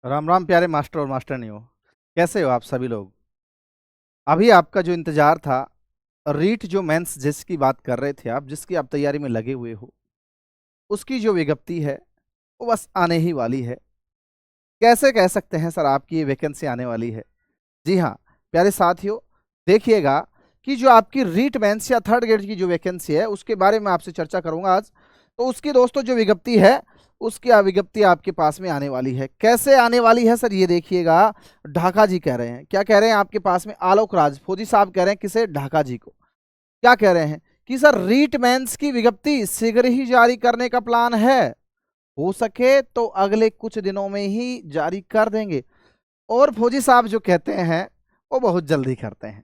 राम राम प्यारे मास्टर और मास्टरनियों। कैसे हो आप सभी लोग। अभी आपका जो इंतजार था, रीट जो मेंस जिसकी बात कर रहे थे आप, जिसकी आप तैयारी में लगे हुए हो, उसकी जो विज्ञप्ति है वो बस आने ही वाली है। कैसे कह सकते हैं सर आपकी ये वैकेंसी आने वाली है। जी हाँ प्यारे साथियों, देखिएगा कि जो आपकी रीट मेंस या थर्ड ग्रेड की जो वैकेंसी है उसके बारे में आपसे चर्चा करूंगा आज। तो उसकी दोस्तों जो विज्ञप्ति है, उसकी विज्ञप्ति आपके पास में आने वाली है। कैसे आने वाली है सर, ये देखिएगा। ढाका जी कह रहे हैं, क्या कह रहे हैं आपके पास में, आलोक राज फौजी साहब कह रहे हैं किसे, ढाका जी को। क्या कह रहे हैं कि सर रीट मेंस की विज्ञप्ति शीघ्र ही जारी करने का प्लान है। हो सके तो अगले कुछ दिनों में ही जारी कर देंगे। और फौजी साहब जो कहते हैं वो बहुत जल्दी करते हैं।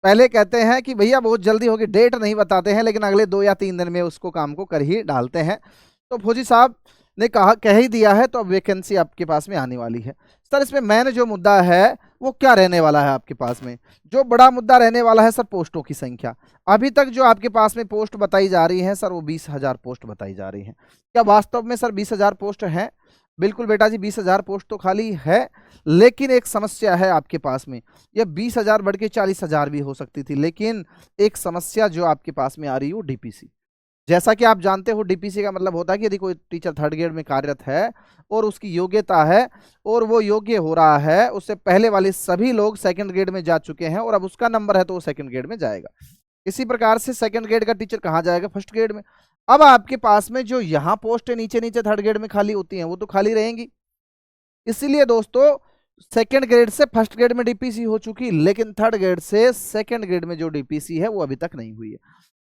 पहले कहते हैं कि भैया बहुत जल्दी होगी, डेट नहीं बताते हैं, लेकिन अगले 2 या 3 दिन में उसको काम को कर ही डालते हैं। तो फौजी साहब ने कहा, कह ही दिया है, तो अब वैकेंसी आपके पास में आने वाली है। सर इसमें मेन जो मुद्दा है वो क्या रहने वाला है आपके पास में, जो बड़ा मुद्दा रहने वाला है सर, पोस्टों की संख्या। अभी तक जो आपके पास में पोस्ट बताई जा रही है सर, वो 20,000 पोस्ट बताई जा रही है। क्या वास्तव में सर 20,000 पोस्ट है? बिल्कुल बेटा जी, 20,000 पोस्ट तो खाली है, लेकिन एक समस्या है आपके पास में। यह 20,000 बढ़ के 40,000 भी हो सकती थी, लेकिन एक समस्या जो आपके पास में आ रही है वो डीपीसी। जैसा कि आप जानते हो, डीपीसी का मतलब होता है कि यदि कोई टीचर थर्ड ग्रेड में कार्यरत है और उसकी योग्यता है और वो योग्य हो रहा है, उससे पहले वाले सभी लोग सेकंड ग्रेड में जा चुके हैं और अब उसका नंबर है तो वो सेकंड ग्रेड में जाएगा। इसी प्रकार से सेकंड ग्रेड का टीचर कहाँ जाएगा, फर्स्ट ग्रेड में। अब आपके पास में जो यहाँ पोस्ट नीचे नीचे थर्ड ग्रेड में खाली होती हैं वो तो खाली रहेंगी। इसीलिए दोस्तों सेकंड ग्रेड से फर्स्ट ग्रेड में डीपीसी हो चुकी, लेकिन थर्ड ग्रेड से सेकंड ग्रेड में जो डीपीसी है वो अभी तक नहीं हुई है।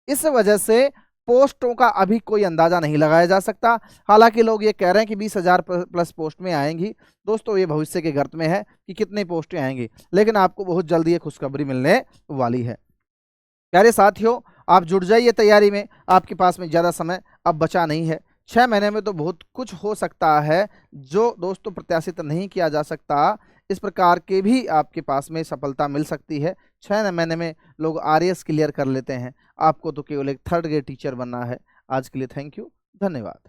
इस वजह से पोस्टों का अभी कोई अंदाजा नहीं लगाया जा सकता। हालांकि लोग ये कह रहे हैं कि 20,000 प्लस पोस्ट में आएंगी। दोस्तों ये भविष्य के गर्त में है कि कितने पोस्टें आएंगी, लेकिन आपको बहुत जल्दी ये खुशखबरी मिलने वाली है। प्यारे साथियों, आप जुड़ जाइए तैयारी में, आपके पास में ज़्यादा समय अब बचा नहीं है। 6 महीने में तो बहुत कुछ हो सकता है जो दोस्तों प्रत्याशित नहीं किया जा सकता। इस प्रकार के भी आपके पास में सफलता मिल सकती है। 6 महीने में लोग आरएएस क्लियर कर लेते हैं, आपको तो केवल एक थर्ड ग्रेड टीचर बनना है। आज के लिए थैंक यू, धन्यवाद।